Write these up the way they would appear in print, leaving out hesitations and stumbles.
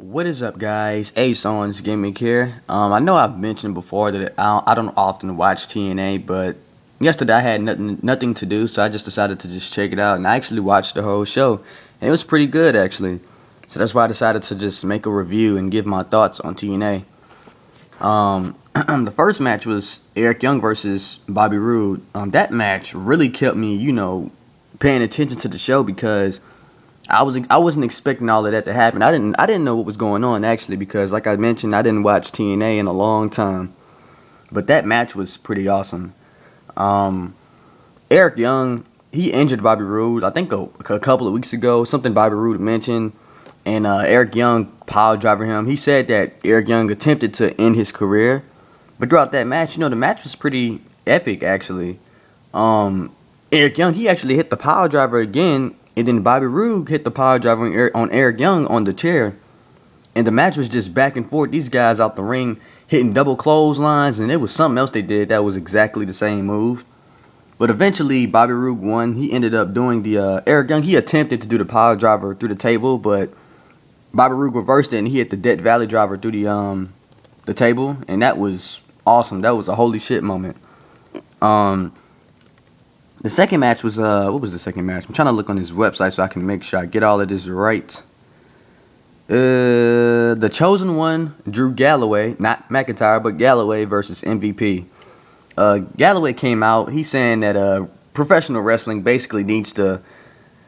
What is up, guys? Ace Owens Gimmick here. I know I've mentioned before that I don't often watch TNA, but yesterday I had nothing to do, so I just decided to just check it out, and I actually watched the whole show, and it was pretty good actually. So that's why I decided to just make a review and give my thoughts on TNA. The first match was Eric Young versus Bobby Roode. That match really kept me, paying attention to the show because I wasn't expecting all of that to happen. I didn't know what was going on actually because like I mentioned, I didn't watch TNA in a long time. But that match was pretty awesome. Um, Eric Young, he injured Bobby Roode I think a couple of weeks ago. Something Bobby Roode mentioned, and Eric Young pile driver him. He said that Eric Young attempted to end his career, but throughout that match, the match was pretty epic actually. Um, Eric Young, he actually hit the power driver again, and then Bobby Roode hit the power driver on Eric Young on the chair, and the match was just back and forth. These guys out the ring hitting double clotheslines, and it was something else they did that was exactly the same move. But eventually, Bobby Roode won. He ended up doing the Eric Young. He attempted to do the power driver through the table, but Bobby Roode reversed it, and he hit the Death Valley driver through the table, and that was awesome. That was a holy shit moment. Um, The second match was what was the second match? I'm trying to look on his website so I can make sure I get all of this right. The Chosen One, Drew Galloway, not McIntyre, but Galloway versus MVP. Galloway came out. He's saying that professional wrestling basically needs to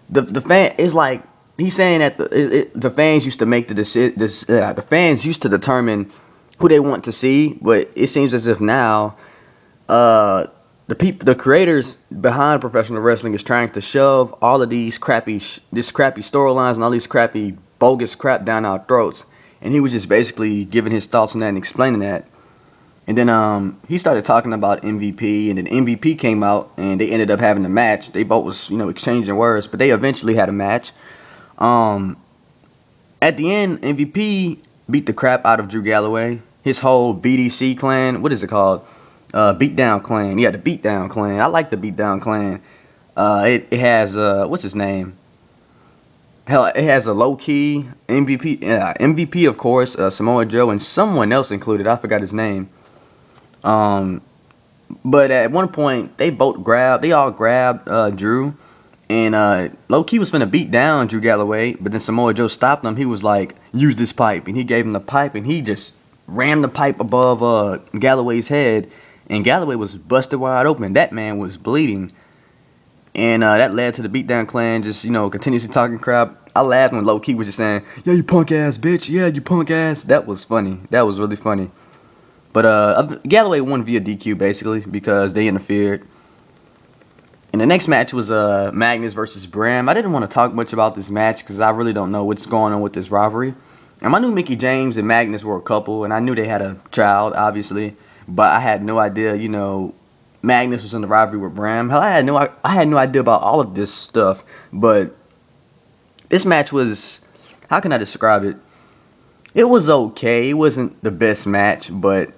the fan is like he's saying that the fans used to make the fans used to determine who they want to see, but it seems as if now the creators behind professional wrestling is trying to shove all of these crappy storylines and all these crappy bogus crap down our throats. And he was just basically giving his thoughts on that and explaining that. And then he started talking about MVP, and then MVP came out, and they ended up having a match. They both was exchanging words, but they eventually had a match. Um, at the end, MVP beat the crap out of Drew Galloway. His whole BDC clan, what is it called? Beatdown Clan. Yeah, the Beatdown Clan. I like the Beatdown Clan. It has what's his name? Hell, it has a low key MVP. MVP of course. Samoa Joe and someone else included. I forgot his name. Um, but at one point they all grabbed Drew, and low key was finna beat down Drew Galloway. But then Samoa Joe stopped him. He was like, "Use this pipe," and he gave him the pipe, and he just rammed the pipe above Galloway's head. And Galloway was busted wide open. That man was bleeding. And that led to the Beatdown Clan just, continuously talking crap. I laughed when Low Key was just saying, "Yeah, you punk ass bitch. Yeah, you punk ass." That was funny. That was really funny. But Galloway won via DQ basically because they interfered. And the next match was Magnus versus Bram. I didn't want to talk much about this match because I really don't know what's going on with this rivalry. And I knew Mickie James and Magnus were a couple, and I knew they had a child, obviously. But I had no idea, Magnus was in the rivalry with Bram. Hell, I had no idea about all of this stuff. But this match was, how can I describe it? It was okay. It wasn't the best match, but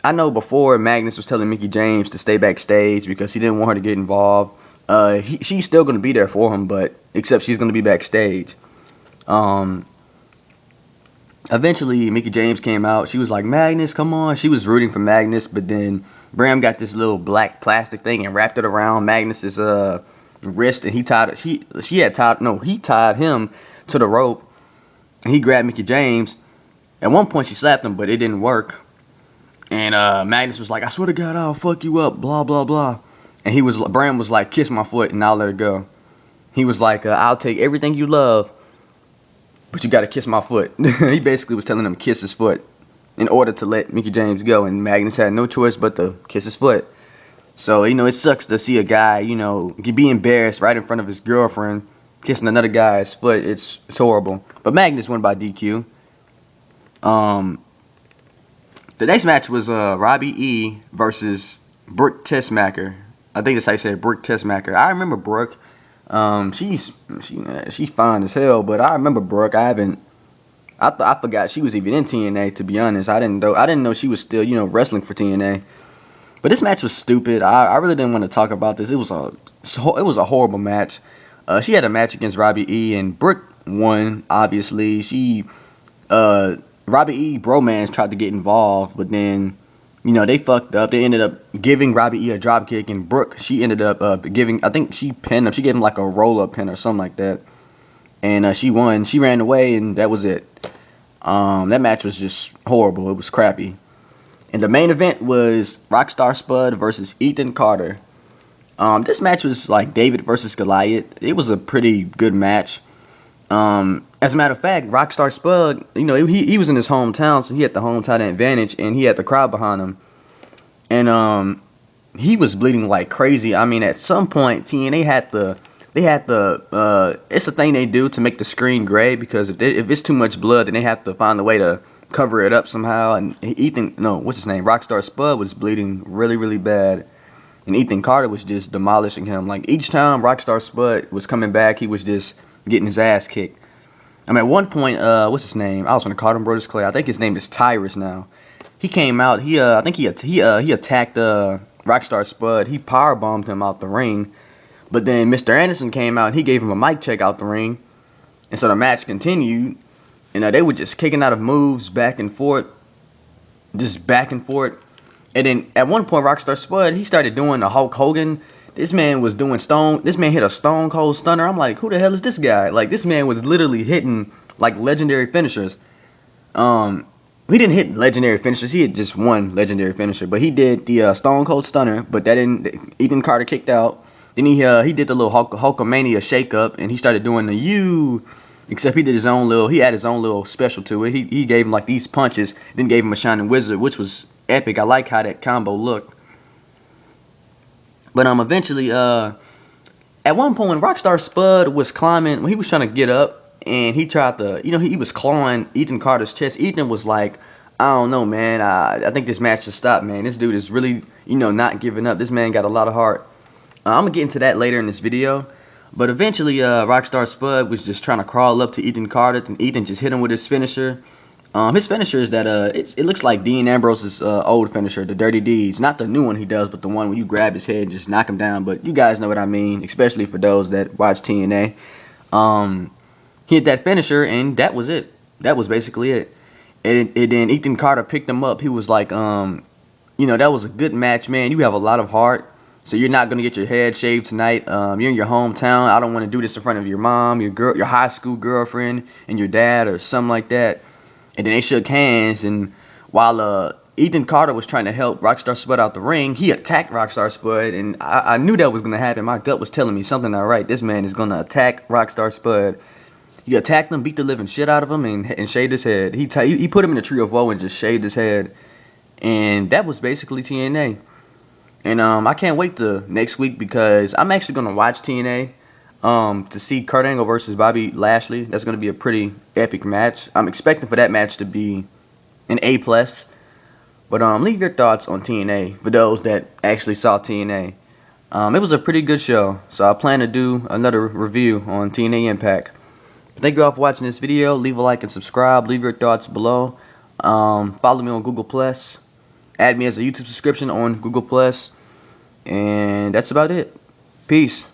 I know before Magnus was telling Mickie James to stay backstage because he didn't want her to get involved. She's still going to be there for him, but except she's going to be backstage. Eventually, Mickie James came out. She was like, "Magnus, come on." She was rooting for Magnus, but then Bram got this little black plastic thing and wrapped it around Magnus's wrist, and he tied he tied him to the rope, and he grabbed Mickie James. At one point, she slapped him, but it didn't work. And Magnus was like, "I swear to God, I'll fuck you up," blah blah blah. And Bram was like, "Kiss my foot, and I'll let it go." He was like, "I'll take everything you love, but you gotta kiss my foot." He basically was telling him kiss his foot in order to let Mickie James go, and Magnus had no choice but to kiss his foot. So, it sucks to see a guy, be embarrassed right in front of his girlfriend, kissing another guy's foot. It's horrible. But Magnus won by DQ. The next match was Robbie E versus Brooke Tessmacher. I think that's how you say it, Brooke Tessmacher. I remember Brooke. She's fine as hell, but I remember Brooke. I forgot she was even in TNA. To be honest, I didn't know she was still wrestling for TNA. But this match was stupid. I really didn't want to talk about this. It was a horrible match. She had a match against Robbie E, and Brooke won. Obviously, she Robbie E. Bromance tried to get involved, but then, they fucked up. They ended up giving Robbie E. a drop kick, and Brooke, she ended up giving, I think she pinned him. She gave him like a roll-up pin or something like that. And she won. She ran away, and that was it. That match was just horrible. It was crappy. And the main event was Rockstar Spud versus Ethan Carter. This match was like David versus Goliath. It was a pretty good match. As a matter of fact, Rockstar Spud, he was in his hometown, so he had the hometown advantage, and he had the crowd behind him. And he was bleeding like crazy. I mean, at some point, TNA had the it's a thing they do to make the screen gray, because if it's too much blood, then they have to find a way to cover it up somehow. And what's his name? Rockstar Spud was bleeding really, really bad. And Ethan Carter was just demolishing him. Like, each time Rockstar Spud was coming back, he was just getting his ass kicked. I mean, at one point, what's his name? I was going to call him Brodus Clay. I think his name is Tyrus now. He came out. I think he attacked Rockstar Spud. He powerbombed him out the ring. But then Mr. Anderson came out. And he gave him a mic check out the ring. And so the match continued. And they were just kicking out of moves back and forth. Just back and forth. And then at one point, Rockstar Spud, he started doing the Hulk Hogan. This man hit a Stone Cold Stunner. I'm like, who the hell is this guy? Like, this man was literally hitting like legendary finishers. He didn't hit legendary finishers. He had just one legendary finisher, but he did the Stone Cold Stunner. But that didn't. Ethan Carter kicked out. Then he did the little Hulkamania shake up, and he started doing the U. Except he did his own little. He had his own little special to it. He gave him like these punches, then gave him a Shining Wizard, which was epic. I like how that combo looked. But eventually, at one point when Rockstar Spud was climbing, when he was trying to get up, and he tried to, he was clawing Ethan Carter's chest. Ethan was like, I don't know, man. I think this match should stop, man. This dude is really, not giving up. This man got a lot of heart. I'm gonna get into that later in this video. But eventually, Rockstar Spud was just trying to crawl up to Ethan Carter, and Ethan just hit him with his finisher. His finisher is that it looks like Dean Ambrose's old finisher, the Dirty Deeds. Not the new one he does, but the one where you grab his head and just knock him down. But you guys know what I mean, especially for those that watch TNA. He hit that finisher, and that was it. That was basically it. And then Ethan Carter picked him up. He was like, that was a good match, man. You have a lot of heart. So you're not gonna get your head shaved tonight. You're in your hometown. I don't want to do this in front of your mom, your high school girlfriend, and your dad, or something like that. And then they shook hands, and while Ethan Carter was trying to help Rockstar Spud out the ring, he attacked Rockstar Spud, and I knew that was going to happen. My gut was telling me something not right. This man is going to attack Rockstar Spud. He attacked him, beat the living shit out of him, and shaved his head. He put him in a tree of woe and just shaved his head. And that was basically TNA. And I can't wait to next week, because I'm actually going to watch TNA. To see Kurt Angle versus Bobby Lashley. That's going to be a pretty epic match. I'm expecting for that match to be an A+. But leave your thoughts on TNA for those that actually saw TNA. It was a pretty good show, so I plan to do another review on TNA Impact. Thank you all for watching this video. Leave a like and subscribe. Leave your thoughts below. Follow me on Google+. Add me as a YouTube subscription on Google+. And that's about it. Peace.